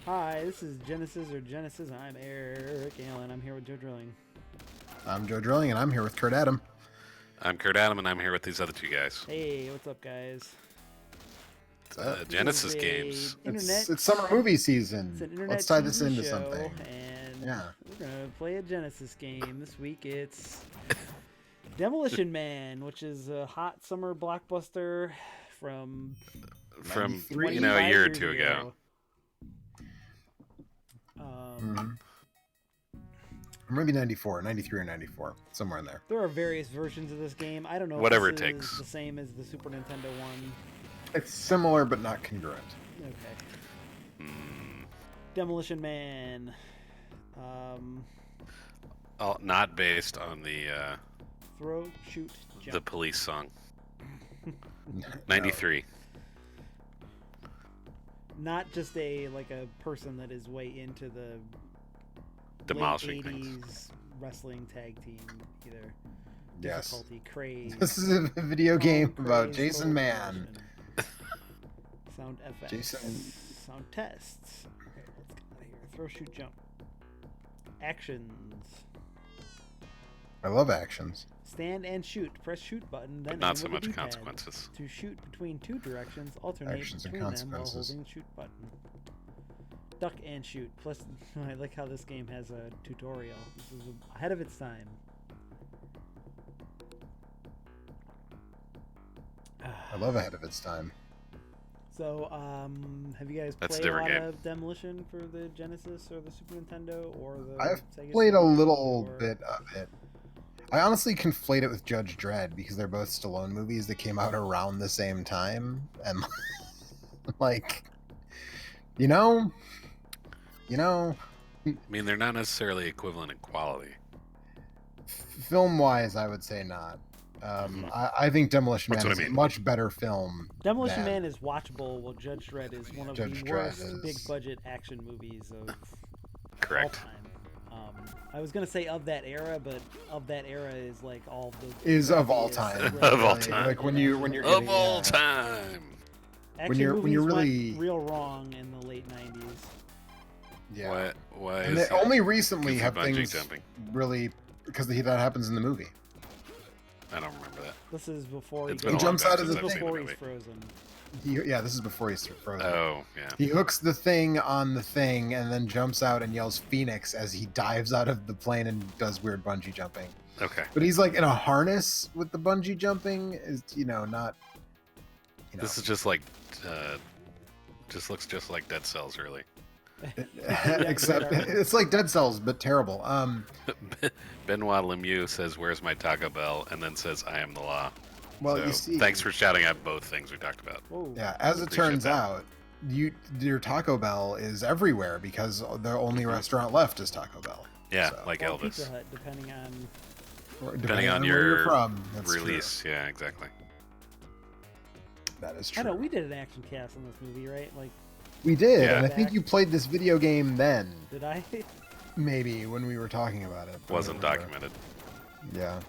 Hi, this is Genesis. I'm Eric Allen. I'm here with Joe Drilling. I'm Joe Drilling, and I'm here with Kurt Adam. I'm Kurt Adam, and I'm here with these other two guys. Hey, what's up, guys? Genesis games. It's summer movie season. It's an internet Let's tie TV this into show, something. And Yeah. we're going to play a Genesis game. This week it's Demolition Man, which is a hot summer blockbuster from a year or two ago. Maybe 94, 93 or 94, somewhere in there. There are various versions of this game. I don't know Whatever if this it takes. is the same as the Super Nintendo one. It's similar but not congruent. Okay. Demolition Man. Not based on the Throw, shoot, jump. the Police song. 93. Not just a person that is way into the Demolishing late 80s things. wrestling tag team either. Yes. Difficulty, craze. This is a video game about craze, Jason Man. Sound effects. Jason. Sound tests. Okay, let's get out of here. Throw, shoot, jump. Actions. I love actions. Stand and shoot. Press shoot button, then Not aim so with much the D-pad. consequences. To shoot between two directions, alternate Actions and between them while consequences. holding shoot button. Duck and shoot. Plus, I like how this game has a tutorial. This is ahead of its time. I love Ahead of Its Time. So, have you guys That's a played a lot different game. of Demolition for the Genesis or the Super Nintendo or the I've Sega played a CD, little or- bit of it. I honestly conflate it with Judge Dredd because they're both Stallone movies that came out around the same time. And, like, you know, I mean, they're not necessarily equivalent in quality. film-wise, I would say not. I think Demolition That's Man what is I a mean. much better film. Demolition than- Man is watchable, while Judge Dredd is one of Judge the Dredd worst is- big-budget action movies of Correct. all time. I was gonna say of that era, but of that era is like all the Is of all craziest, time. Of all Like, time. Like when you're Of getting, all time. action you're movies really- went real wrong in the late 90s. Yeah. Why And is they only recently goofy have bungee things jumping? really because that happens in the movie. I don't remember that. This is before It's he been He a long jumps time out of since the I've thing. seen the before he's movie. frozen. This is before he's frozen. Oh, yeah. He hooks the thing on the thing and then jumps out and yells Phoenix as he dives out of the plane and does weird bungee jumping. Okay. But he's like in a harness with the bungee jumping. Is not. This is just like, just looks just like Dead Cells, really. Except it's like Dead Cells, but terrible. Benoit Lemieux says, "Where's my Taco Bell?" and then says, "I am the law." Well, So, you see, thanks for shouting out both things we talked about. Whoa. Yeah, as it Appreciate turns that. out, your Taco Bell is everywhere because the only restaurant left is Taco Bell. Yeah, So- like Or Elvis. Pizza Hut, depending on. Depending on where your you're from, that's true. Release, yeah, exactly. That is I true. know we did an action cast on this movie, right? Like, We did, Yeah. and I think you played this video game then, did I? maybe when we were talking about it. but I Wasn't don't remember. documented. Yeah.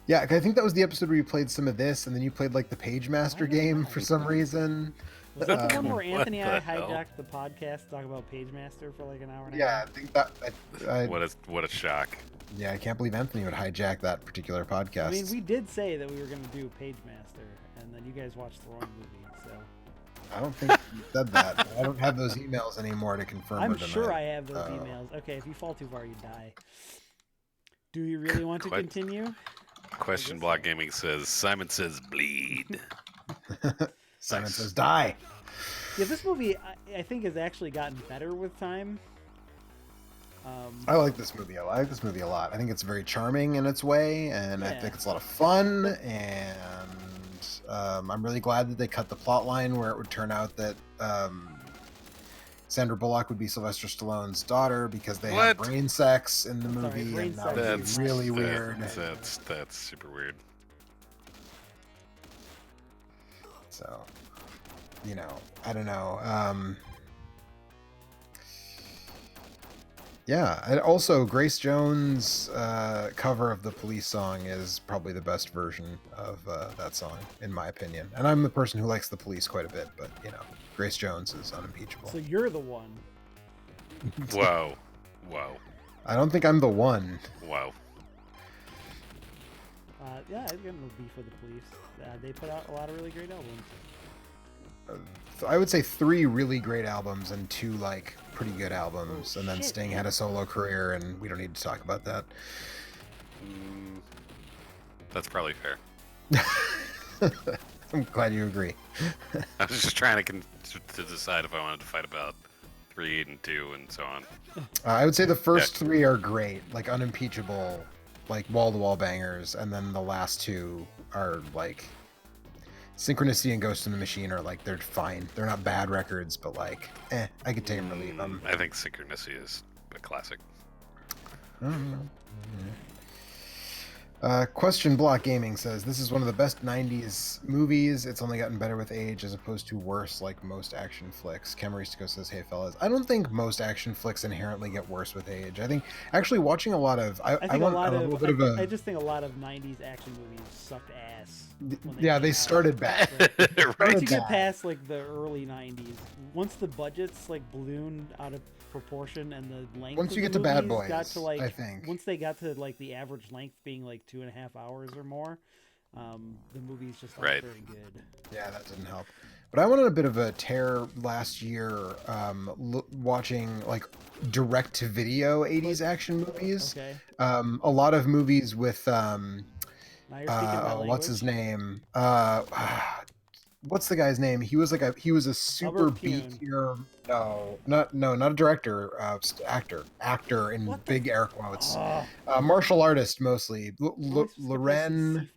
Yeah, I think that was the episode where you played some of this, and then you played like the Page Master game for some reason. Was that the one where What Anthony and I the hell? hijacked the podcast to talk about Page Master for like an hour and a Yeah, I half? think that. What a shock. Yeah, I can't believe Anthony would hijack that particular podcast. I mean, we did say that we were going to do Page Master, and then you guys watched the wrong movie, so. I don't think you said that. But I don't have those emails anymore to confirm. I'm or deny. sure I have those Oh. emails. Okay, if you fall too far, you die. Do you really want to Quite- continue? Question Block Gaming says, Simon says bleed. Simon Nice. says die. Yeah, this movie, I think, has actually gotten better with time. I like this movie. I like this movie a lot. I think it's very charming in its way, and I Yeah. think it's a lot of fun. And I'm really glad that they cut the plot line where it would turn out that Sandra Bullock would be Sylvester Stallone's daughter because they had What? brain sex in the Sorry, movie, brain and that sex would is be really weird. That's super weird. So, I don't know. Yeah, and also Grace Jones' cover of the Police song is probably the best version of that song, in my opinion. And I'm the person who likes the Police quite a bit, but Grace Jones is unimpeachable. So you're the one. Whoa. I don't think I'm the one. Wow. Yeah, I've got no beef with the Police. They put out a lot of really great albums. I would say 3 really great albums and 2 like pretty good albums, Oh, and then shit, Sting man. had a solo career, and we don't need to talk about that. That's probably fair. I'm glad you agree. I was just trying to decide if I wanted to fight about 3 and 2 and so on. I would say the first 3 are great, like unimpeachable, like wall-to-wall bangers, and then the last 2 are like Synchronicity and Ghost in the Machine are like, they're fine. They're not bad records, but like, I could take them or leave them. I think Synchronicity is a classic. Question Block Gaming says, this is one of the best 90s movies. It's only gotten better with age as opposed to worse like most action flicks. Camaristico says, hey fellas. I don't think most action flicks inherently get worse with age. I think actually watching a lot of... I just think a lot of 90s action movies sucked ass. They started bad. Once you get past like the early 90s, once the budgets like ballooned out of proportion and the length once of you the get to Bad movies Boys, got to like, I think once they got to like the average length being like 2.5 hours or more, the movies just aren't very good. Yeah, that didn't help. But I went on a bit of a tear last year, watching like direct-to-video 80s action movies. Okay. A lot of movies with Now you're speaking my what's his language. name? What's the guy's name? He was a super Albert B Pyun. tier. No, not a director. Actor in What the big air quotes. Oh, Martial artist mostly. Loren. Loren.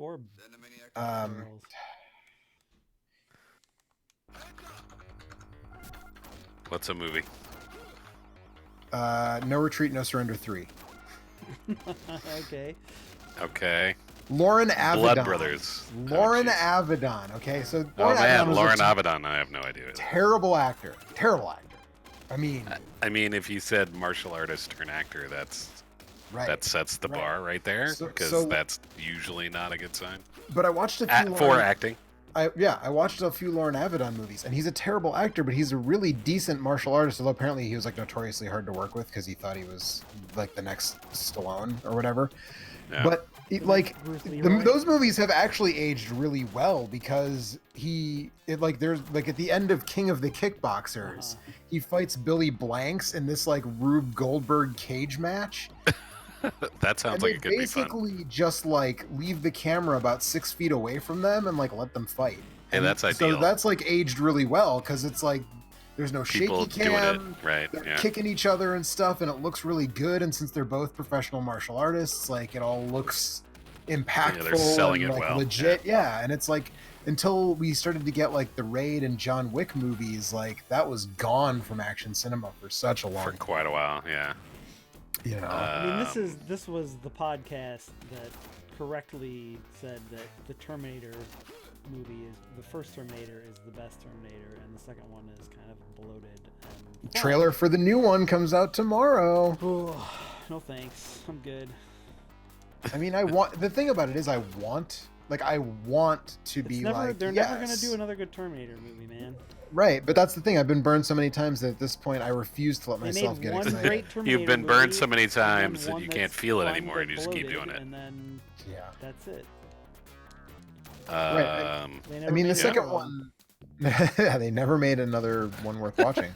What's a movie? No Retreat, No Surrender 3. Okay. Okay. Lauren Avedon. Blood Brothers. Lauren jeez. Avedon. Okay, so Oh man, was Lauren a Avedon. I have no idea. terrible actor. Terrible actor. I mean, if you said martial artist turn actor, that right. sets the bar right there, because So- that's usually not a good sign. But I watched a few For acting. I watched a few Lauren Avedon movies, and he's a terrible actor, but he's a really decent martial artist. Although apparently he was like notoriously hard to work with because he thought he was like the next Stallone or whatever. Yeah. But Bruce Leroy. those movies have actually aged really well because there's like at the end of King of the Kickboxers, he fights Billy Blanks in this like Rube Goldberg cage match. That sounds like it could be fun. Basically just like leave the camera about 6 feet away from them and like let them fight. Hey, And that's ideal. So that's like aged really well because it's like there's no People shaky doing cam. it right. They're Yeah. kicking each other and stuff, and it looks really good. And since they're both professional martial artists, like it all looks impactful. they're selling and, it like, well. legit. Yeah, and it's like until we started to get like the Raid and John Wick movies, like that was gone from action cinema for such a long For time. quite a while. Yeah. You know, I mean, this was the podcast that correctly said that the Terminator movie is the first Terminator is the best Terminator, and the second one is kind of bloated. And trailer for the new one comes out tomorrow. No thanks, I'm good. I mean, the thing about it is I want to be like, They're never gonna do another good Terminator movie, man. Right, but that's the thing. I've been burned so many times that at this point I refuse to let They myself made get one excited. great Terminator You've been burned movie, so many and then times that one you can't that's feel it fun anymore, but and you just keep bloated, doing it. And then Yeah. that's it. Right. They I never mean, the made second another one, they never made another one worth watching.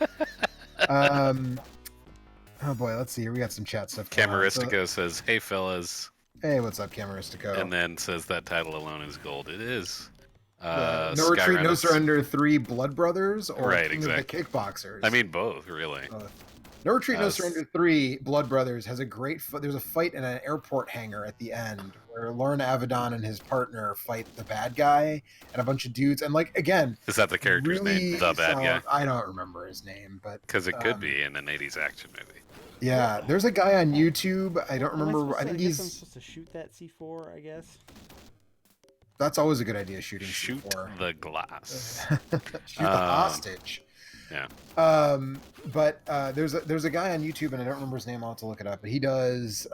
Oh boy, let's see here. We got some chat stuff. going on. So- Camaristico says, "Hey fellas," hey, what's up, Camaristico? and then says that title alone is gold. It is. No Retreat, No Skyrim is- Surrender 3 Blood Brothers or Right, King of the Kickboxers? I mean, both really. No Retreat, No Uh, Surrender 3 Blood Brothers has a great there's a fight in an airport hangar at the end where Lauren Avedon and his partner fight the bad guy and a bunch of dudes, and like again, Is that the character's really name? The bad guy? solid- I don't remember his name, but Because it could be in an '80s action movie. yeah, there's a guy on YouTube. I don't remember. I think guess I'm he's. supposed to shoot that C4, I guess. That's always a good idea. Shooting Shoot C4. the glass. Shoot the hostage. Yeah. But there's a guy on YouTube, and I don't remember his name. I'll have to look it up. But he does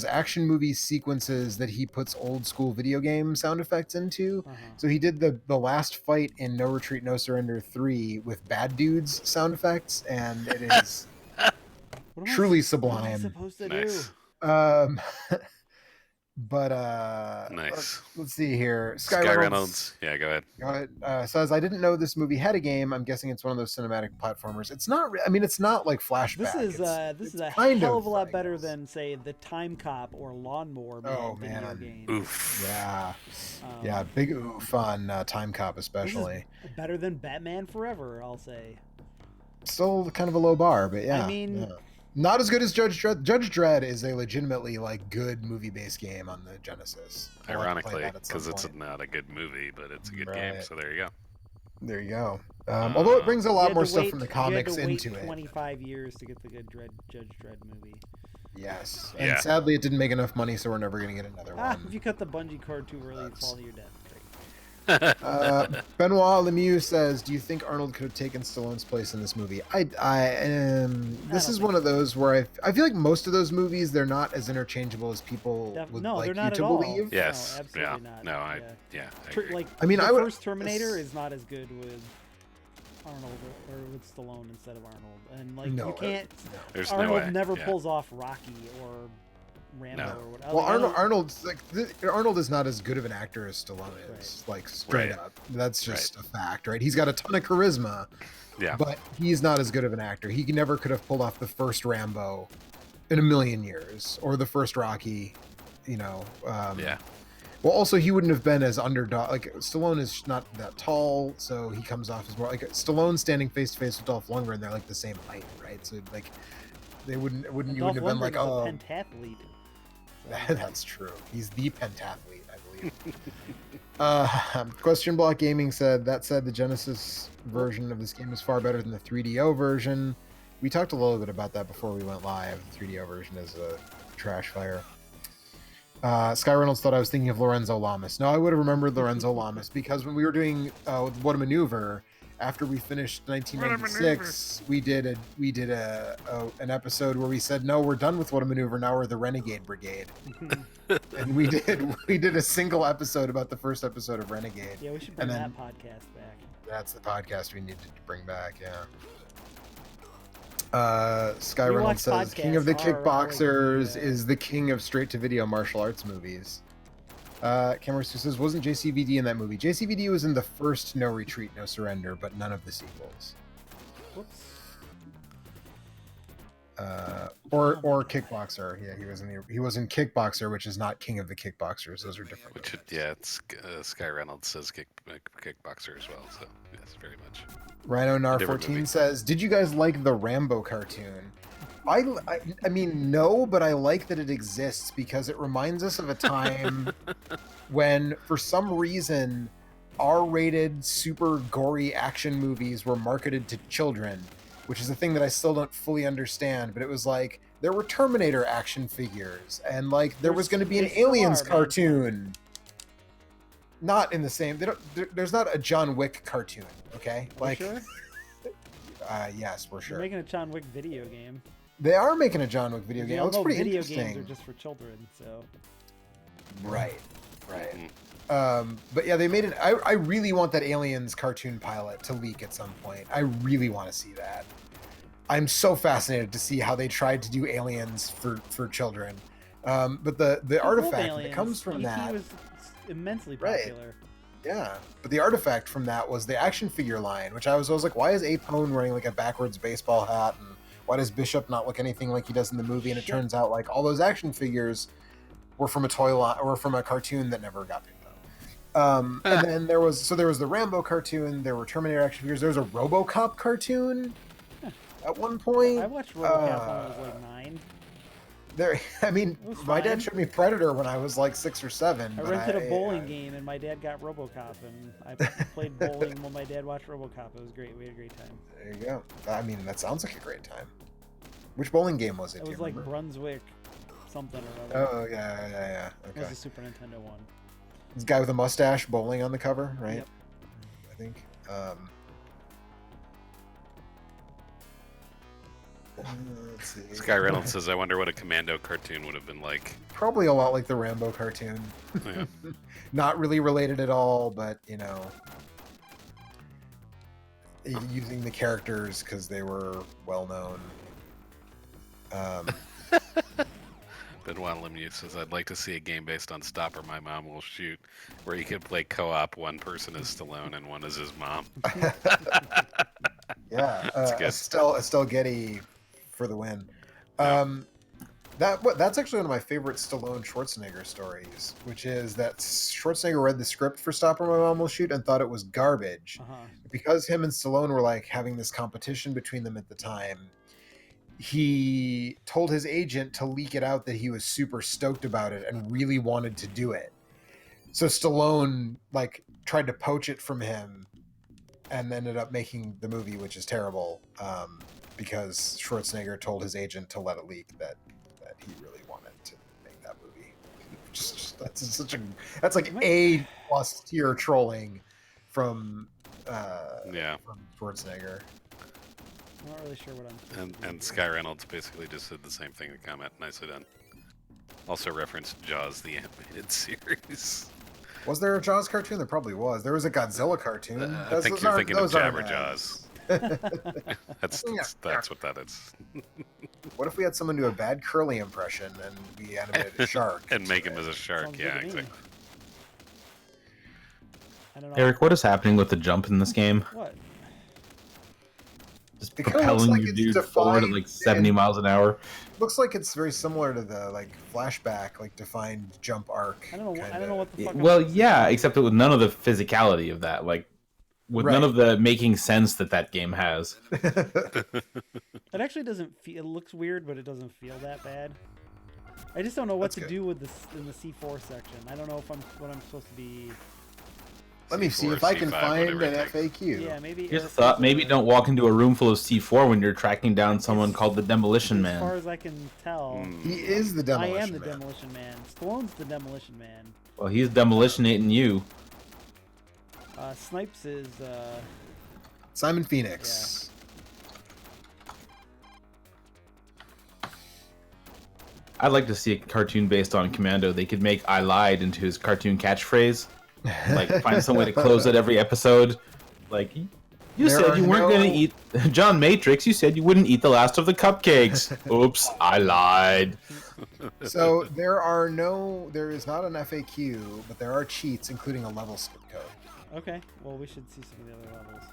action movie sequences that he puts old school video game sound effects into. So he did the last fight in No Retreat, No Surrender 3 with Bad Dudes sound effects, and it is truly sublime. What am I supposed to Nice. do? But Nice. let's see here. Sky Reynolds. Yeah, go ahead. Says, I didn't know this movie had a game. I'm guessing it's one of those cinematic platformers. It's not. I mean, it's not like Flashback. This is a hell of a lot better than, say, the Time Cop or Lawnmower Man video game. Oof. Yeah. Yeah, big oof on Time Cop especially. This is better than Batman Forever, I'll say. Still kind of a low bar, but yeah. I mean... Yeah. Not as good as Judge Dredd. Judge Dredd is a legitimately like good movie-based game on the Genesis. Ironically, because it's not a good movie, but it's a good game. So there you go. There you go. Although it brings a lot more stuff from the comics into it. 25 years to get the good Judge Dredd movie. Yes, and sadly, it didn't make enough money, so we're never going to get another one. If you cut the bungee cord too early, you fall to your death. Benoit Lemieux says, "Do you think Arnold could have taken Stallone's place in this movie?" This is one of those where I feel like most of those movies, they're not as interchangeable as people would like you to believe. Yes, no, absolutely not. No, I agree. Like, I mean, the first Terminator is not as good with Arnold or with Stallone instead of Arnold, and like you can't. There's Arnold no way. never pulls off Rocky or Rambo or whatever. Well, Arnold is not as good of an actor as Stallone is, like straight up. That's just a fact, right? He's got a ton of charisma, but he's not as good of an actor. He never could have pulled off the first Rambo in a million years, or the first Rocky, you know. Well, also he wouldn't have been as underdog. Like Stallone is not that tall, so he comes off as more like Stallone standing face to face with Dolph Lundgren. They're like the same height, right? So like you wouldn't have been like, oh, pentathlete. That's true. He's the pentathlete, I believe. Question Block Gaming said, that said, the Genesis version of this game is far better than the 3DO version. We talked a little bit about that before we went live. The 3DO version is a trash fire. Sky Reynolds thought I was thinking of Lorenzo Lamas. No, I would have remembered Lorenzo Lamas because when we were doing What a Maneuver, after we finished 1996, we did an episode where we said, no, we're done with What a Maneuver. Now we're the Renegade Brigade. And we did a single episode about the first episode of Renegade. Yeah, we should bring that podcast back. That's the podcast we need to bring back. Sky Reynolds says, King of the Kickboxers is the king of straight-to-video martial arts movies. Cameron says, wasn't JCVD in that movie? JCVD was in the first No Retreat, No Surrender, but none of the sequels. Whoops. Or Kickboxer. Yeah, he was in Kickboxer, which is not King of the Kickboxers. Those are different. It's Sky Reynolds says Kickboxer as well. So yes, very much. Rhino Nar 14 says, did you guys like the Rambo cartoon? I mean, no, but I like that it exists because it reminds us of a time when, for some reason, R-rated, super gory action movies were marketed to children, which is a thing that I still don't fully understand. But it was like, there were Terminator action figures, and like there was going to be an Aliens cartoon. Not in the same. There's not a John Wick cartoon, okay? Like, sure? Yes, we're sure. They're making a John Wick video game. They are making a John Wick video game. It looks pretty video interesting. Games are just for children, so. Right. But yeah, they made it. I really want that Aliens cartoon pilot to leak at some point. I really want to see that. I'm so fascinated to see how they tried to do Aliens for children. But the artifact that comes from that was immensely popular. Yeah, but the artifact from that was the action figure line, which I was like, why is Ape Hone wearing like a backwards baseball hat, and why does Bishop not look anything like he does in the movie? And it turns out like all those action figures were from a toy line or from a cartoon that never got picked up. And then there was the Rambo cartoon, there were Terminator action figures, there was a RoboCop cartoon at one point. I watched RoboCop when I was like 9. My dad showed me Predator when I was like 6 or 7. I rented a bowling game and my dad got RoboCop, and I played bowling while my dad watched RoboCop. It was great. We had a great time. There you go. I mean, that sounds like a great time. Which bowling game was it? It was like Brunswick something or other. Oh, yeah. Okay. It was a Super Nintendo one. This guy with a mustache bowling on the cover, right? Yep. I think. Let's see. Sky Reynolds says, "I wonder what a Commando cartoon would have been like." Probably a lot like the Rambo cartoon. Yeah. Not really related at all, but you know, using the characters because they were well known. Benoit Lemieux says, "I'd like to see a game based on Stop or My Mom Will Shoot, where you could play co-op. One person is Stallone and one is his mom." Yeah, That's good. Estelle Getty for the win. Yeah. That's actually one of my favorite Stallone Schwarzenegger stories, which is that Schwarzenegger read the script for Stop or My Mom Will Shoot and thought it was garbage. Because him and Stallone were like having this competition between them at the time, he told his agent to leak it out that he was super stoked about it and really wanted to do it. So Stallone like tried to poach it from him and ended up making the movie, which is terrible, because Schwarzenegger told his agent to let it leak that he really wanted to make that movie. That's like A+ tier trolling from Schwarzenegger. I'm not really sure what I'm. And Sky Reynolds basically just said the same thing in the comment. Nicely done. Also referenced Jaws, the animated series. Was there a Jaws cartoon? There probably was. There was a Godzilla cartoon. I think you're thinking of Jabber Jaws. That's what that is. What if we had someone do a bad Curly impression and we animated a shark? And make him as a shark, Sounds yeah, good to me. exactly. I don't know. Eric, what is happening with the jump in this game? What? Just It kinda propelling looks like your it's dude forward at defined like 70 and- miles an hour. Looks like it's very similar to the like flashback, like defined jump arc. I don't know. I kinda. don't know what the fuck. I'm Well, supposed to yeah, do. except with none of the physicality of that. Like, with none Right. of the making sense that game has. It actually doesn't feel. It looks weird, but it doesn't feel that bad. I just don't know what That's to good. do with this in the C4 section. I don't know if what I'm supposed to be. Let me see C4, if I can C5, find whatever an it takes. FAQ. Yeah, maybe. Here's a Eric thought: has maybe a- don't walk into a room full of C4 when you're tracking down someone As- called the Demolition As far Man. as I can tell, He is the I Demolition am the Man. Demolition Man. Stallone's the Demolition Man. Well, he's demolitionating you. Snipes is. Simon Phoenix. I'd like to see a cartoon based on Commando. They could make "I lied" into his cartoon catchphrase. Like, find some way to close it every episode. Like, you There said are you weren't no- going to eat... John Matrix, you said you wouldn't eat the last of the cupcakes. Oops, I lied. So there is not an FAQ, but there are cheats, including a level skip code. Okay, well, we should see some of the other levels.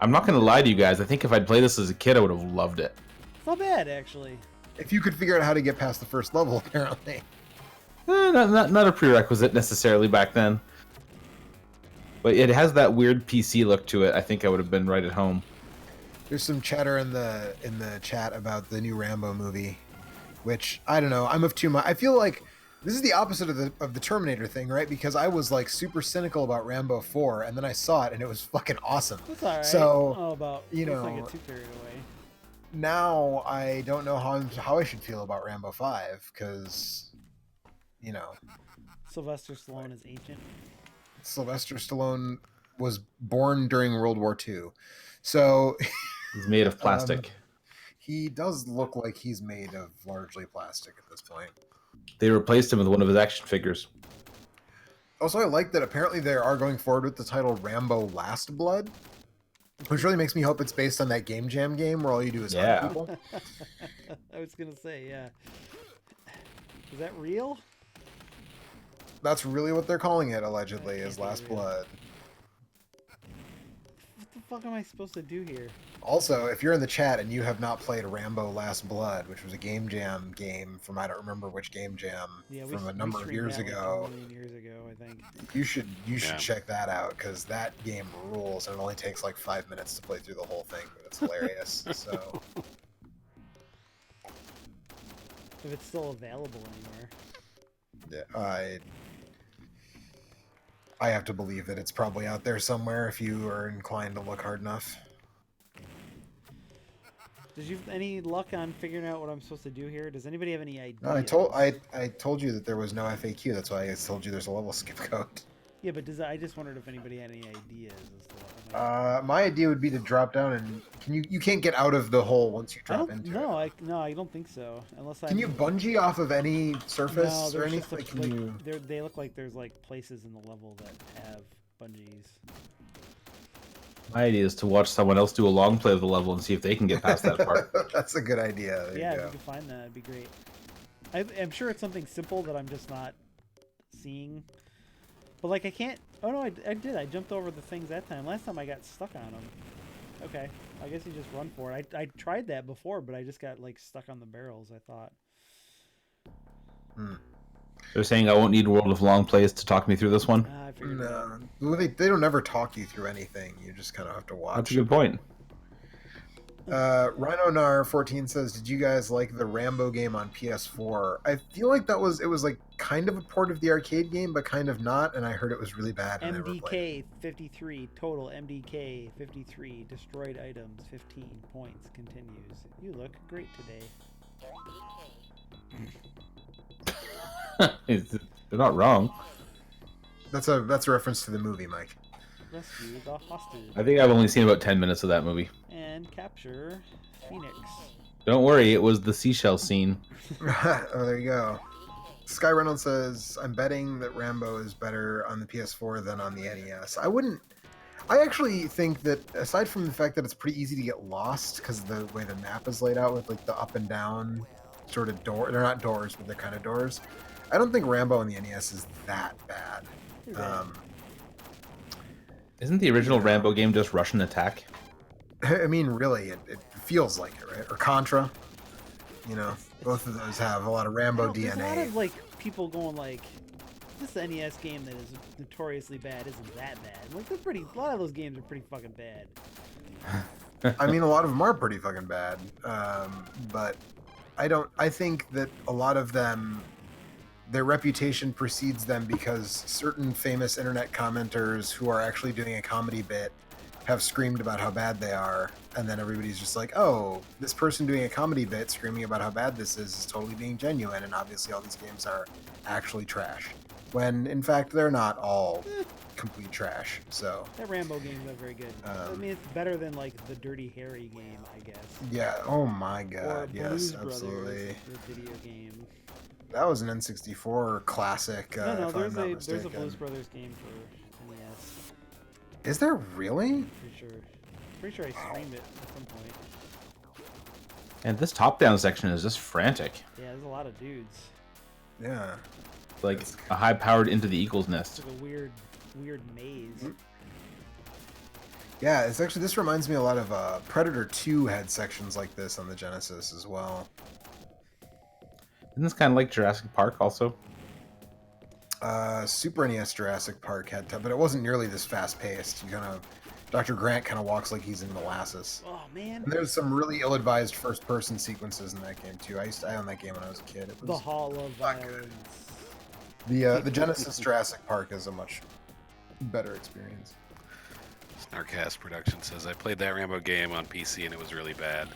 I'm not going to lie to you guys. I think if I'd played this as a kid, I would have loved it. It's not bad, actually. If you could figure out how to get past the first level, apparently. Not a prerequisite necessarily back then. But it has that weird PC look to it. I think I would have been right at home. There's some chatter in the chat about the new Rambo movie, which I don't know. I'm of two minds. I feel like this is the opposite of the Terminator thing, right? Because I was like super cynical about Rambo 4, and then I saw it and it was fucking awesome. That's alright. So, oh, about you let's not know, get too carried away. Now I don't know how I should feel about Rambo 5 because, you know, Sylvester Stallone is ancient. Sylvester Stallone was born during World War II, so He's made of plastic. he does look like he's made of largely plastic at this point. They replaced him with one of his action figures. Also, I like that apparently they are going forward with the title Rambo Last Blood, which really makes me hope it's based on that Game Jam game where all you do is hunt people. I was gonna say, yeah. Is that real? That's really what they're calling it, allegedly, That is can't be Last real. Blood. What the fuck am I supposed to do here? Also, if you're in the chat and you have not played Rambo Last Blood, which was a Game Jam game from I don't remember which Game Jam Yeah, from a we number of streamed years that, like, ago, 1 million years ago, I think. you should Yeah. check that out because that game rules and it only takes like 5 minutes to play through the whole thing, but it's hilarious. So If it's still available anywhere. yeah, I have to believe that it's probably out there somewhere if you are inclined to look hard enough. Did you have any luck on figuring out what I'm supposed to do here? Does anybody have any idea? No, I told you that there was no FAQ. That's why I told you there's a level skip code. Yeah, but I just wondered if anybody had any ideas as to what My idea would be to drop down and you can't get out of the hole once you I drop don't. into No, it. I don't think so. Unless I. Can you bungee off of any No, surface or there's just anything? Can you? they look like there's like places in the level that have bungees. My idea is to watch someone else do a long play of the level and see if they can get past that part. That's a good idea. There Yeah, you if go. you can find that, it'd be great. I'm sure it's something simple that I'm just not seeing. But like I can't. Oh no, I did. I jumped over the things that time. Last time I got stuck on them. Okay, I guess you just run for it. I tried that before, but I just got like stuck on the barrels. I thought. They're saying I won't need World of Long Plays to talk me through this one. I figured that. No, well, they don't ever talk you through anything. You just kind of have to watch. That's a good point. RhinoNar14 says, "Did you guys like the Rambo game on PS4? I feel like it was like kind of a port of the arcade game, but kind of not. And I heard it was really bad. And I never played MDK 53 total. MDK 53 destroyed items 15 points. Continues. You look great today. They're not wrong. That's a reference to the movie, Mike. Rescue the hostage I think I've only seen about 10 minutes of that movie. and capture Phoenix. Don't worry, it was the seashell scene. Oh, there you go. Sky Reynolds says, "I'm betting that Rambo is better on the PS4 than on the NES." I actually think that aside from the fact that it's pretty easy to get lost because of the way the map is laid out with like the up and down sort of door, they're not doors, but they're kind of doors. I don't think Rambo on the NES is that bad. Isn't the original Rambo game just Russian attack? I mean, really, it feels like it, right? Or Contra. You know, both of those have a lot of Rambo There's a lot DNA. of like people going like, this NES game that is notoriously bad isn't that bad. Like a lot of those games are pretty fucking bad. I mean, a lot of them are pretty fucking bad. But I think that a lot of them, their reputation precedes them because certain famous internet commenters who are actually doing a comedy bit have screamed about how bad they are, and then everybody's just like, oh, this person doing a comedy bit screaming about how bad this is totally being genuine, and obviously all these games are actually trash. When, in fact, they're not all complete trash, so... That Rambo game is very good. I mean, it's better than like the Dirty Harry game, I guess. Yeah, oh my Or god, Blues yes, absolutely. Brothers, the video game. That was an N64 classic, No, if I'm not there's a mistaken. Blues Brothers game for NES. Is there really? Pretty sure I streamed it at some point. And this top-down section is just frantic. Yeah, there's a lot of dudes. Yeah. Like a high-powered Into the Eagle's Nest. It's like a weird maze. Yeah, it's actually, this reminds me a lot of Predator 2 had sections like this on the Genesis as well. Isn't this kind of like Jurassic Park also? Super NES Jurassic Park had, but it wasn't nearly this fast-paced. Dr. Grant kind of walks like he's in molasses. Oh man. And there's some really ill-advised first-person sequences in that game too. I owned that game when I was a kid. It was The Hall of not good. Violence. The Genesis Jurassic Park is a much better experience. Snarkcast Production says, I played that Rambo game on PC and it was really bad.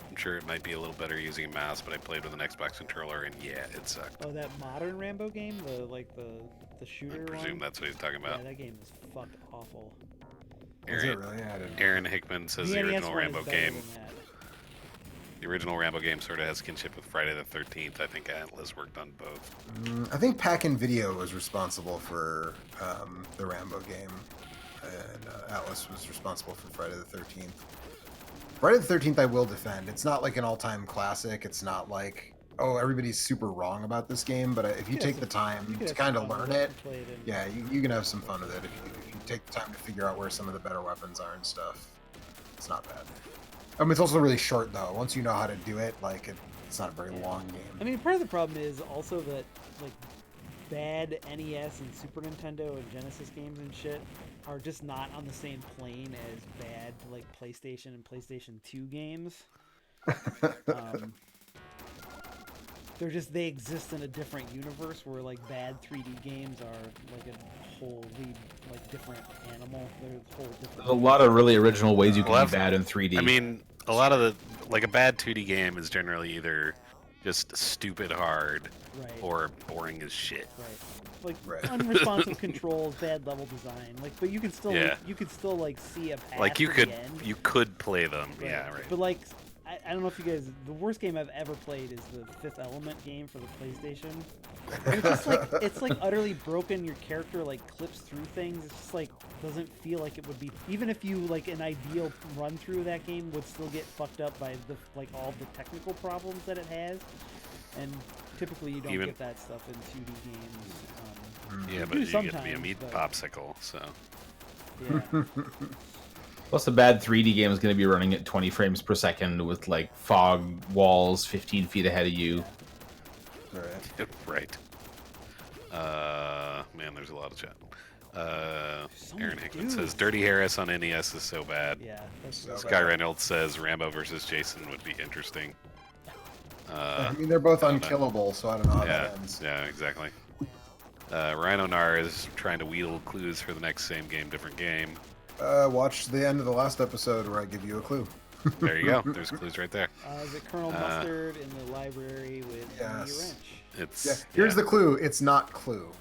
I'm sure it might be a little better using a mouse, but I played with an Xbox controller and yeah, it sucked. Oh, that modern Rambo game, the shooter I presume one. that's what he's talking about. Yeah, that game is fucked awful. Is it really? I didn't. Aaron Hickman says the NES original one is Rambo better game. than that. The original Rambo game sort of has kinship with Friday the 13th. I think Atlas worked on both. I think Pack-In Video was responsible for the Rambo game, and Atlas was responsible for Friday the 13th. Friday the 13th I will defend. It's not like an all-time classic. It's not like, oh, everybody's super wrong about this game, but if you take the time to kind of learn it, yeah, you can have some fun with it. If you take the time to figure out where some of the better weapons are and stuff, it's not bad. I mean, it's also really short, though. Once you know how to do it, like, it's not a very long game. I mean, part of the problem is also that like bad NES and Super Nintendo and Genesis games and shit are just not on the same plane as bad like PlayStation and PlayStation 2 games. They exist in a different universe where like bad 3D games are like a wholly like different animal. They're a whole different. There's a lot of really original ways you can Well, be bad in 3D. I mean, a lot of a bad 2D game is generally either just stupid hard Right. or boring as shit. Right. Like Right. unresponsive controls, bad level design. Like, but you can still Yeah. like see a path. Like you to could the end. play them. Yeah, right. But like, I don't know if you guys. The worst game I've ever played is the Fifth Element game for the PlayStation. It's just like it's like utterly broken. Your character like clips through things. It's just like doesn't feel like it would be. Even if you like an ideal run through that game would still get fucked up by the like all the technical problems that it has. And typically you don't get that stuff in 2D games. Yeah, you but do you get the sometimes, meat but- popsicle, so Yeah. Plus, a bad 3D game is going to be running at 20 frames per second with like fog walls 15 feet ahead of you. Right. right. Man, there's a lot of chat. So Aaron many Hickman dudes. says Dirty Harris on NES is so bad. Yeah. That's So Sky Reynolds says Rambo versus Jason would be interesting. I mean, they're both I don't know. unkillable, so I don't know how Yeah, that ends. yeah, exactly. Rhino Nar is trying to wheedle clues for the next same game, different game. Watch the end of the last episode where I give you a clue. There you go. There's clues right there. Is it Colonel Mustard in the library with Yes. the wrench? It's Yeah. Here's the clue. It's not Clue.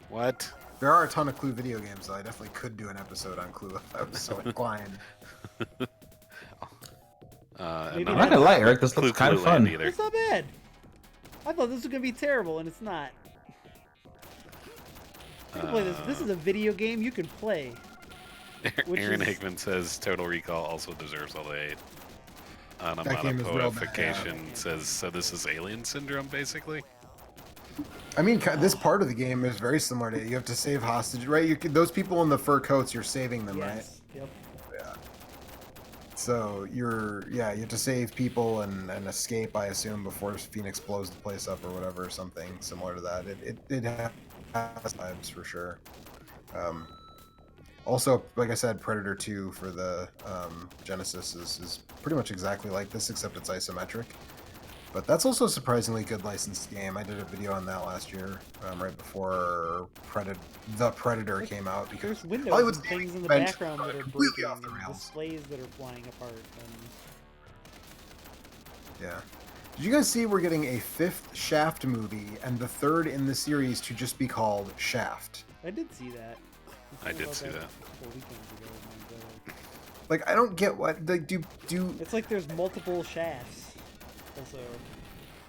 what? There are a ton of Clue video games, so I definitely could do an episode on Clue if I was so inclined. Maybe I'm not gonna lie, Eric. This looks kind of fun. Either. It's not bad. I thought this was gonna be terrible, and it's not. You can play this. This is a video game you can play. Which Aaron is- Hickman says Total Recall also deserves all the hate. That game is real bad, Onomatopoeification says, so this is Alien Syndrome, basically? I mean, this part of the game is very similar to it. You have to save hostage, right? Those people in the fur coats, you're saving them, Yes. Yep. right? Yeah. So you have to save people and escape, I assume, before Phoenix blows the place up or whatever, something similar to that. It has vibes for sure. Also, like I said, Predator 2 for the Genesis is pretty much exactly like this, except it's isometric. But that's also a surprisingly good licensed game. I did a video on that last year, right before The Predator came out. Because There's windows Hollywood's and things in the gaming background that are completely breaking, off the and rails. displays that are flying apart. And Yeah. Did you guys see we're getting a 5th Shaft movie and the 3rd in the series to just be called Shaft? I did see that. I did see that. A couple weekends ago. My God. Like, I don't get what they do. It's like there's multiple shafts. Also,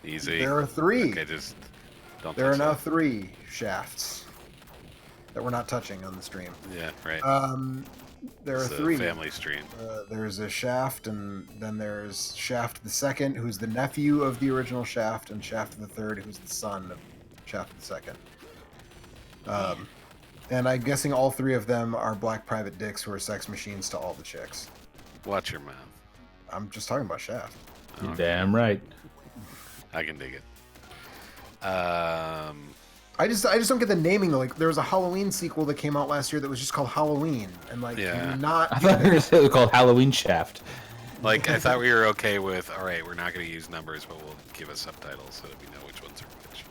Easy. There are 3. Okay, just don't There are touch now that. 3 shafts that we're not touching on the stream. Yeah, right. There are It's a 3. family stream. There's a Shaft, and then there's Shaft the Second, who's the nephew of the original Shaft, and Shaft the Third, who's the son of Shaft the Second. And I'm guessing all 3 of them are black private dicks who are sex machines to all the chicks. Watch your mouth. I'm just talking about Shaft. You're damn right. I can dig it. I just don't get the naming. Like, there was a Halloween sequel that came out last year that was just called Halloween, and like, Yeah. can you not. I thought you were going to say it was called Halloween Shaft. Like, I thought we were okay with, all right, we're not going to use numbers, but we'll give us subtitles so that we know which ones are which.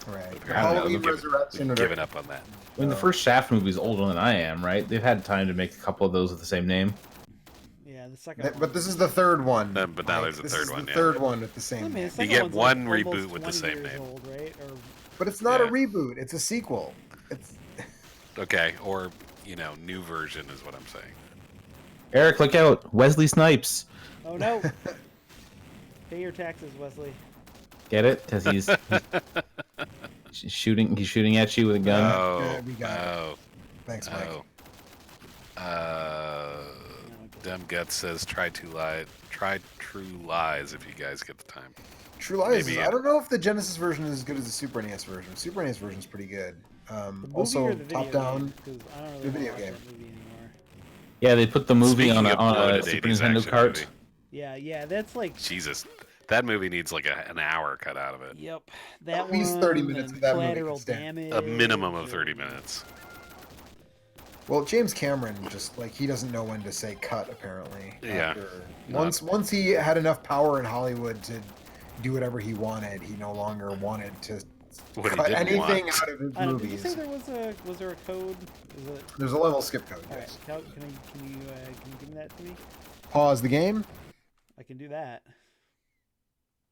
Right. Apparently, Halloween we've given- Resurrection. We've given up on that. I mean, the first Shaft movie is older than I am, right? They've had time to make a couple of those with the same name. yeah, the second. But one. this is the 3rd one. But now Mike. there's a this third is one, The yeah. 3rd one with the I same mean, name. the second get one's one like almost reboot with the 20 same years name. Old, right? Or But it's not a Yeah. reboot. It's a sequel. It's Okay, or, new version is what I'm saying. Eric, look out! Wesley Snipes. oh no, pay your taxes, Wesley. Get it? Because he's shooting. He's shooting at you with a gun. Oh, Yeah, we got it. oh, thanks, Mike. oh. Dem Guts says try True Lies if you guys get the time. True Lies. maybe I don't know if the Genesis version is as good as the Super NES version. Super NES version is pretty good. The movie Also, or the video top down. game? 'Cause I don't really the video watch game. that movie anymore. Yeah, they put the movie Speaking on a, of on a bloated Super 80s Nintendo action cart. movie. Yeah, that's like. Jesus, that movie needs like an hour cut out of it. Yep, that At least one, 30 minutes and of that movie collateral could stand. damage. A minimum of and- 30 minutes. Well, James Cameron just like he doesn't know when to say cut. Apparently, Yeah. Once he had enough power in Hollywood to do whatever he wanted, he no longer wanted to What he cut didn't anything want. out of his I don't, did you movies. say was there a code? Is it? There's a level skip code. All right, Yes. can you give me that to me? Pause the game. I can do that.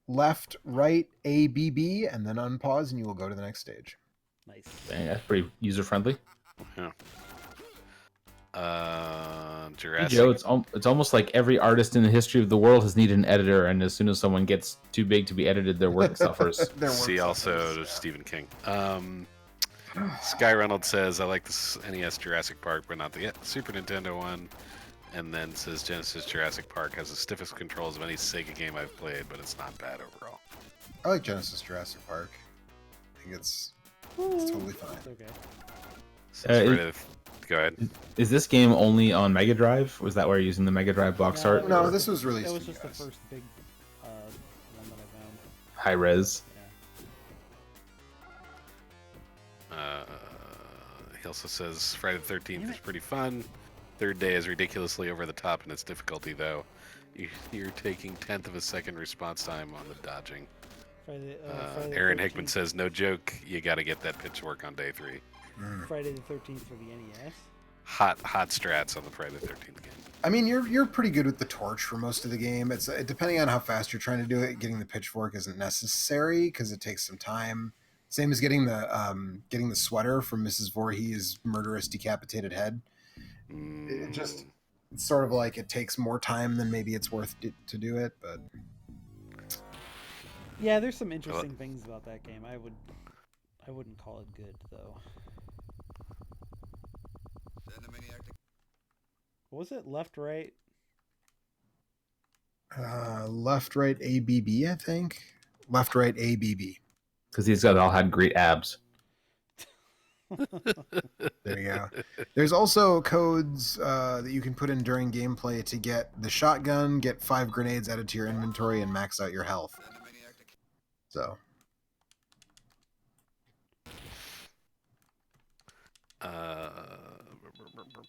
left, right, A, B, B, and then unpause, and you will go to the next stage. Nice. Dang, that's pretty user friendly. Yeah. Hey, Jurassic. Joe, it's almost like every artist in the history of the world has needed an editor, and as soon as someone gets too big to be edited, their work suffers. Their work See also suffers, yeah. Stephen King. Sky Reynolds says, I like the NES Jurassic Park, but not the Super Nintendo one. And then says Genesis Jurassic Park has the stiffest controls of any Sega game I've played, but it's not bad overall. I like Genesis Jurassic Park. I think it's totally fine. It's okay. Go ahead. Is this game only on Mega Drive? Was that where you're using the Mega Drive box No, art? No, or this was released. That was to you just the guys. first big one that I found. high res. Yeah. He also says Friday the 13th is pretty fun. Third day is ridiculously over the top in its difficulty, though. You're taking 1/10 of a second response time on the dodging. Friday the Aaron 13th. Hickman says, no joke, you got to get that pitch work on day 3. Friday the 13th for the NES. Hot strats on the Friday the 13th game. I mean, you're pretty good with the torch for most of the game. It's depending on how fast you're trying to do it. Getting the pitchfork isn't necessary because it takes some time. Same as getting the sweater from Mrs. Voorhees' murderous decapitated head. It just it's sort of like it takes more time than maybe it's worth to do it. But Yeah, there's some interesting things about that game. I wouldn't call it good though. What was it? Left, right? left, right, ABB, I think. Left, right, ABB. Because these guys all had great abs. There you go. There's also codes that you can put in during gameplay to get the shotgun, get 5 grenades added to your inventory, and max out your health. So.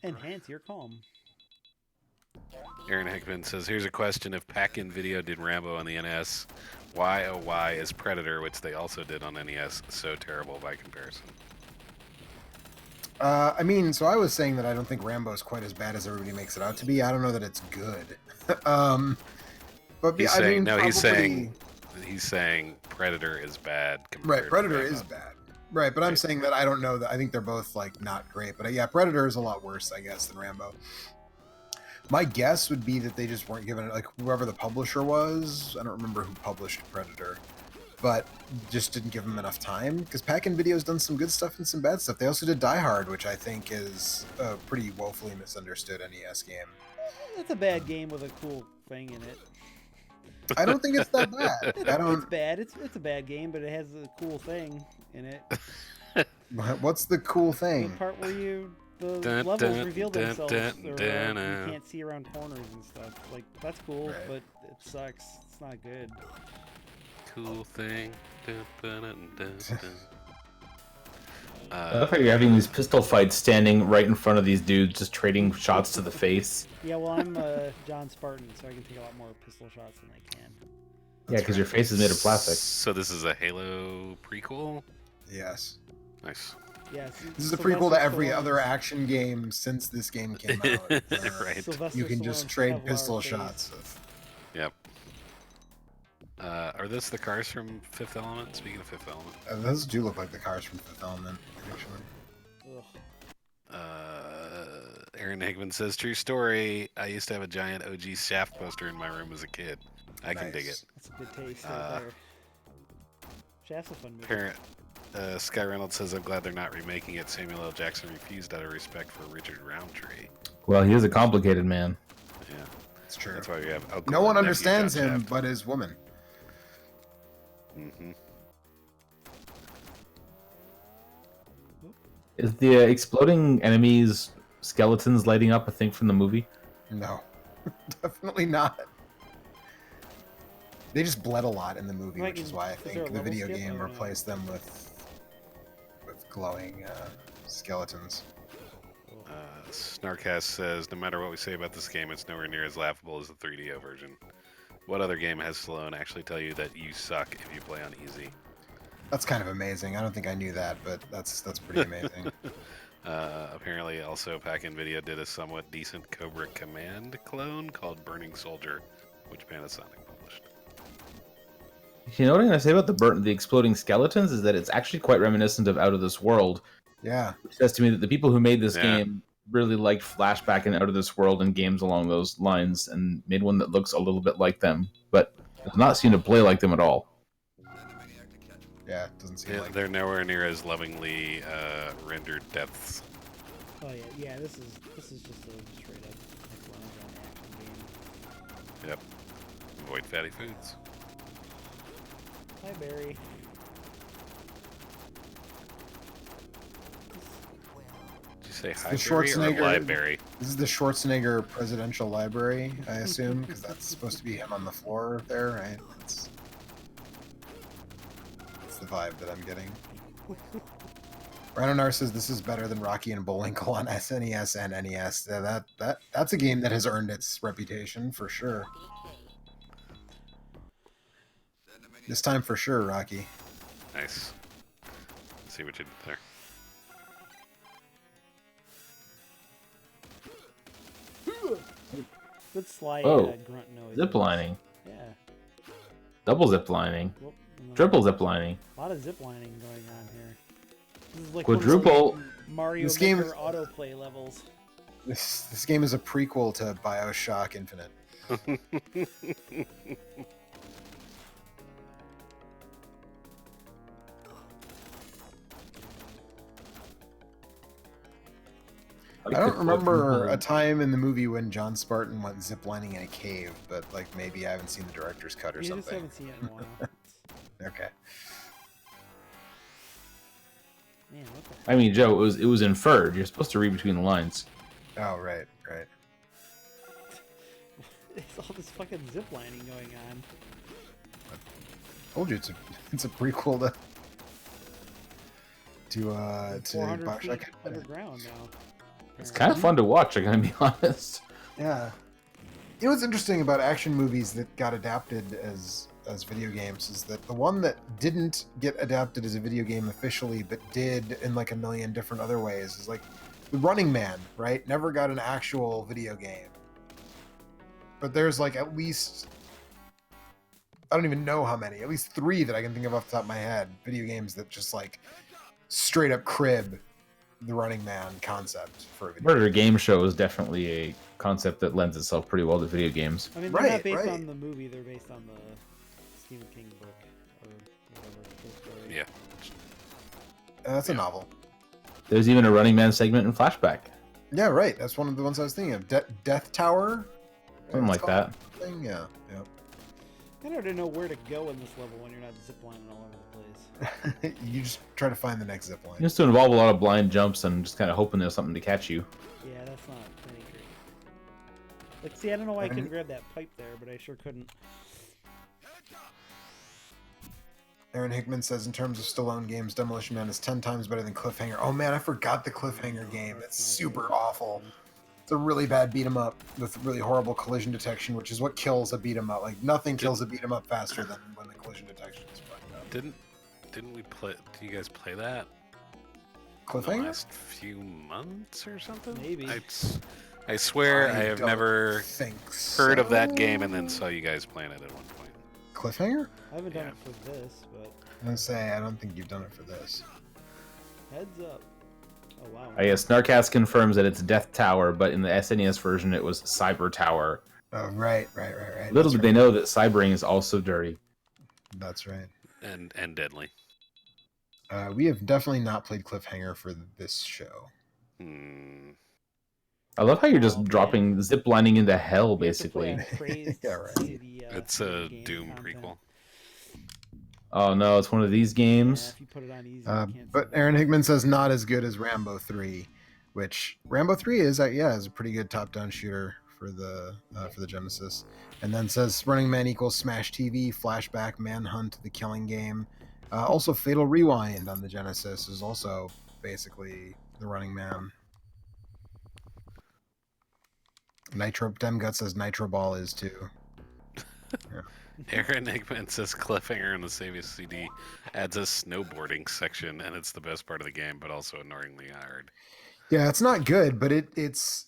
Enhance your calm. Aaron Hickman says, here's a question. If Pack-In Video did Rambo on the NES, why oh why is Predator, which they also did on NES, so terrible by comparison? I mean, so I was saying that I don't think Rambo is quite as bad as everybody makes it out to be. I don't know that it's good. But He's I saying, mean, no, probably... he's saying Predator is bad. Right, Predator to is bad. Right, but I'm saying that I don't know that. I think they're both like not great. But yeah, Predator is a lot worse, I guess, than Rambo. My guess would be that they just weren't given it, like whoever the publisher was. I don't remember who published Predator, but just didn't give them enough time. Because Pack-In Video's done some good stuff and some bad stuff. They also did Die Hard, which I think is a pretty woefully misunderstood NES game. It's a bad game with a cool thing in it. I don't think it's that bad. It's bad. It's a bad game, but it has a cool thing in it. What's the cool The thing? part where the Dun, levels dun, reveal dun, themselves, dun, or dun, you can't see around corners and stuff. Like, that's cool, Right. but it sucks. It's not good. Cool thing. Dun, dun, dun, dun, dun. I love how you're having these pistol fights standing right in front of these dudes, just trading shots to the face. Yeah, well, I'm John Spartan, so I can take a lot more pistol shots than they can. Yeah, because your face is made of plastic. So this is a Halo prequel? Yes. Nice. Yeah, This is a prequel to every other action game since this game came out. Right. Sylvester You can just Stallone's trade Kevlar pistol face. shots. Yep. Are those the cars from Fifth Element? Speaking of Fifth Element. Those do look like the cars from Fifth Element, actually. Ugh. Aaron Hickman says, true story. I used to have a giant OG Shaft poster in my room as a kid. I can dig it. That's a good taste right there. Shaft's a fun movie. Parent. Sky Reynolds says, I'm glad they're not remaking it. Samuel L. Jackson refused out of respect for Richard Roundtree. Well, he is a complicated man. Yeah. It's true. That's why we have Uncle No one and nephew understands John him Shaft. but his woman. Mm-hmm. Is the exploding enemies skeletons lighting up a thing from the movie? No, definitely not. They just bled a lot in the movie, Like, which is why I is there a think the level video skip? I game don't know. replaced them with glowing skeletons. Snarkcast says, no matter what we say about this game, it's nowhere near as laughable as the 3DO version. What other game has Sloan actually tell you that you suck if you play on easy? That's kind of amazing. I don't think I knew that, but that's pretty amazing. Apparently, also, Pack-In Video did a somewhat decent Cobra Command clone called Burning Soldier, which Panasonic published. You know what I'm gonna say about the exploding skeletons is that it's actually quite reminiscent of Out of This World, Yeah. which says to me that the people who made this Yeah. game really liked Flashback and Out of This World and games along those lines, and made one that looks a little bit like them, but does not seem to play like them at all. Yeah, it doesn't seem like They're nowhere near as lovingly rendered depths. Oh yeah. This is just a straight up like action game. Yep. Avoid fatty foods. Hi Barry. Did you say It's hi, the Barry, or Schwarzenegger- library? This is the Schwarzenegger Presidential Library, I assume, because that's supposed to be him on the floor there, right? That's the vibe that I'm getting. Rhinonar says this is better than Rocky and Bullwinkle on SNES and NES. Yeah, that's a game that has earned its reputation for sure. This time for sure, Rocky. Nice. See what you did there. Good slide Oh, grunt noise. Zip lining, Yeah. double zip lining, Well, triple zip lining. A lot of zip lining going on here. This is like Quadruple- one of those, like, Mario This game Maker is- autoplay levels. This game is a prequel to BioShock Infinite. I don't remember a time in the movie when John Spartan went ziplining in a cave, but like maybe I haven't seen the director's cut or You just something. haven't seen it in a while. Okay. Man, what the I mean, Joe, it was inferred. You're supposed to read between the lines. Oh, right. It's all this fucking zip lining going on. Told you it's a prequel to 400 BioShock feet Infinite. underground now. It's kind of fun to watch. I'm gonna be honest. Yeah. You know what's interesting about action movies that got adapted as video games is that the one that didn't get adapted as a video game officially, but did in like a million different other ways, is like the Running Man, right? Never got an actual video game. But there's like at least, I don't even know how many, at least 3 that I can think of off the top of my head, video games that just like straight up crib the Running Man concept for a video Murder Game Show is definitely a concept that lends itself pretty well to video games. I mean, they're Right, not based right. on the movie, they're based on the Stephen King book or whatever. short story. Yeah. That's a novel. There's even a Running Man segment in Flashback, Yeah, right. That's one of the ones I was thinking of. Death Tower? something like that. Thing? Yeah. I don't know where to go in this level when you're not ziplining all over the place. You just try to find the next zip line. It used to involve a lot of blind jumps and just kind of hoping there's something to catch you. Yeah, that's not any great. Like, see, I don't know why I couldn't And- grab that pipe there, but I sure couldn't. Aaron Hickman says, in terms of Stallone games, Demolition Man is 10 times better than Cliffhanger. Oh man, I forgot the Cliffhanger game. It's super awful. It's a really bad beat 'em up with really horrible collision detection, which is what kills a beat 'em up. Like nothing kills a beat 'em up faster than when the collision detection is fucked up. Didn't we play? Did you guys play that? The Cliffhanger? last few months or something? Maybe. I swear I have don't never think heard of that so. game and then saw you guys playing it at one point. Cliffhanger? I haven't done Yeah. it for this, but I'm gonna say I don't think you've done it for this. heads up. Oh, wow. Yes, Snarkast confirms that it's Death Tower, but in the SNES version it was Cyber Tower. Oh right. Little That's did they know that cybering is also dirty. That's right. And deadly. We have definitely not played Cliffhanger for this show. Hmm. I love how you're just Oh, man. dropping zip lining into hell, You have to play basically. on Crazed Yeah, right. City, It's a game Doom content. prequel. Oh no, it's one of these Yeah, games. if you put it on easy, you can't But see Aaron Hickman says not as good as Rambo 3, which Rambo 3 is is a pretty good top-down shooter for the Genesis. And then says Running Man equals Smash TV, Flashback, Manhunt, The Killing Game. Also Fatal Rewind on the Genesis is also basically the Running Man. Nitro Demgut says Nitro Ball is too. Aaron Hickman says Cliffhanger in the Save CD adds a snowboarding section, and it's the best part of the game, but also annoyingly hard. Yeah, it's not good, but it is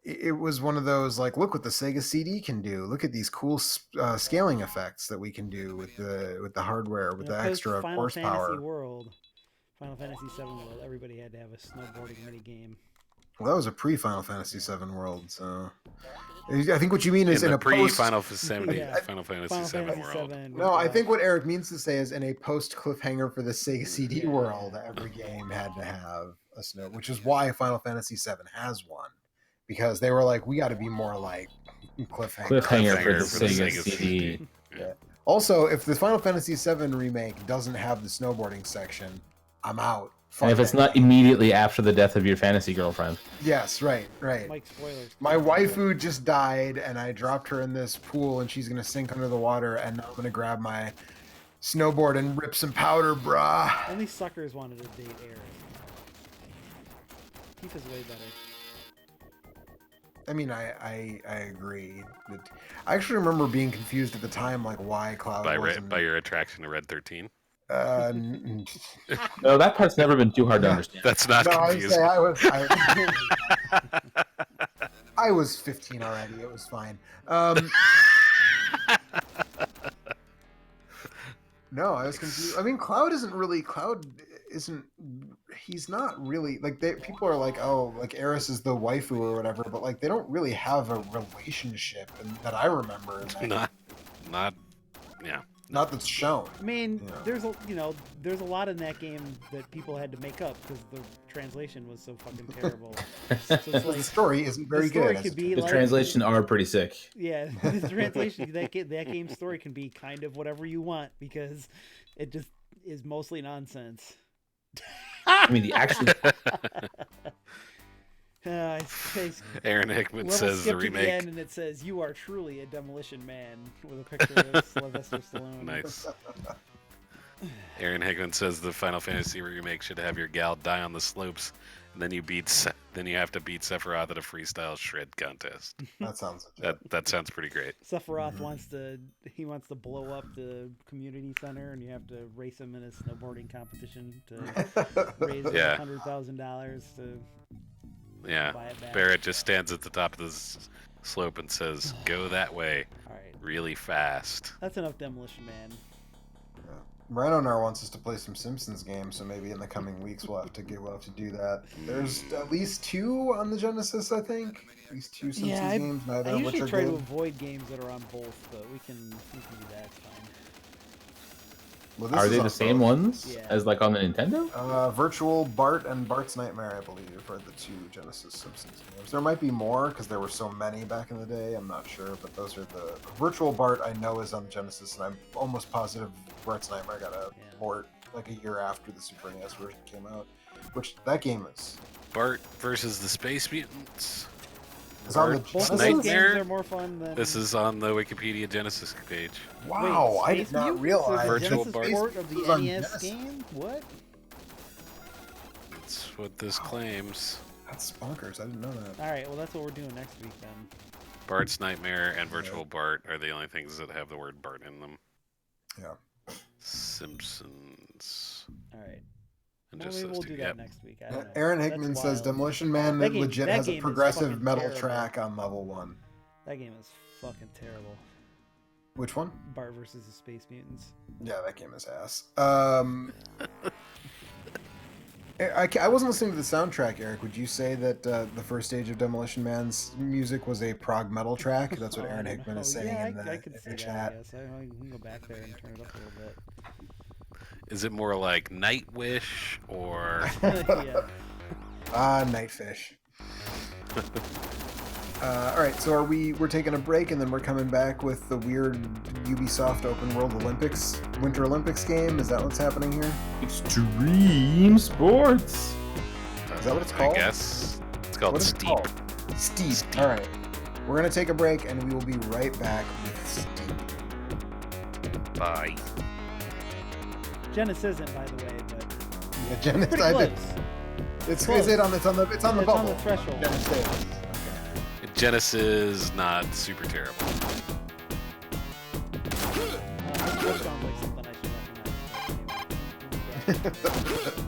it was one of those like, look what the Sega CD can do. Look at these cool scaling effects that we can do with the hardware, with the extra Final horsepower. Fantasy world, Final Fantasy VII world, everybody had to have a snowboarding mini game. Well, that was a pre-Final Fantasy VII world, so I think what you mean is in the a post. Final Fantasy Yeah. Final Fantasy Final VII Fantasy world. VII No, I with, think what Eric means to say is in a post cliffhanger for the Sega CD world, every game had to have a snow, which is why Final Fantasy VII has one, because they were like, we got to be more like cliffhanger. Cliffhanger for the for the Sega Sega CD. Yeah. Also, if the Final Fantasy VII remake doesn't have the snowboarding section, I'm out. And if it's not immediately after the death of your fantasy girlfriend. Yes, right. Mike, spoilers. My waifu just died, and I dropped her in this pool, and she's gonna sink under the water, and now I'm gonna grab my snowboard and rip some powder, brah. Only suckers wanted to date Aerith. Tifa's way better. I mean, I agree. I actually remember being confused at the time, like why Cloud wasn't... by your attraction to Red 13. No, that part's never been too hard to understand. That's not confusing. I was 15 already. It was fine. No, I was confused. I mean, Cloud isn't. He's not really like people are like, oh, like Aeris is the waifu or whatever, but like they don't really have a relationship that I remember. Not that's shown. I mean, there's a lot in that game that people had to make up because the translation was so fucking terrible. So it's like, the story isn't very good. The translation are pretty sick. Yeah, the translation that game's story can be kind of whatever you want because it just is mostly nonsense. I mean, the action. Aaron Hickman says the remake. End and it says, "You are truly a demolition man," with a picture of Sylvester Stallone. Nice. Aaron Hickman says the Final Fantasy remake should have your gal die on the slopes, and then you have to beat Sephiroth at a freestyle shred contest. That sounds that sounds pretty great. Sephiroth wants to blow up the community center, and you have to race him in a snowboarding competition to raise $100,000 to. Yeah, Barrett just stands at the top of the slope and says, "Go that way, really fast." That's enough Demolition Man. Rhino wants us to play some Simpsons games, so maybe in the coming weeks we'll have to do that. There's at least 2 on the Genesis, I think. At least 2 Simpsons games, neither of which are good. I usually try to avoid games that are on both, but we can do that. It's fine. Well, are they the same ones as like on the Nintendo? Virtual Bart and Bart's Nightmare, I believe, are the 2 Genesis Simpsons games. There might be more because there were so many back in the day. I'm not sure, but those are the Virtual Bart I know is on Genesis, and I'm almost positive Bart's Nightmare got a port like a year after the Super NES version came out. Which that game is Bart versus the Space Mutants. Is on the Both of those games are more fun than... This is on the Wikipedia Genesis page. Wow, I did not realize. Virtual Bart port of the NES game? What? That's what this claims. That's bonkers. I didn't know that. All right, well that's what we're doing next week then. Bart's Nightmare and Virtual Bart are the only things that have the word Bart in them. Yeah. Simpsons. All right. Well, maybe we'll do that next week. I don't know. Aaron Hickman says Demolition Man legit has a progressive metal track on level 1. That game is fucking terrible. Which one? Bart versus the Space Mutants. Yeah, that game is ass. I wasn't listening to the soundtrack, Eric. Would you say that the first stage of Demolition Man's music was a prog metal track? That's what Aaron Hickman is saying in the chat. I can go back there and turn it up a little bit. Is it more like Nightwish or? Nightfish. All right, so we're taking a break and then we're coming back with the weird Ubisoft Open World Winter Olympics game. Is that what's happening here? Extreme Sports. Is that what it's called? I guess it's called Steep. Steep. All right, we're gonna take a break and we will be right back with Steep. Bye. Genesisn't, by the way, but yeah, Genesis. It's on the bubble. On the threshold. Genesis. Genesis not super terrible. Sounds like something I should recognize.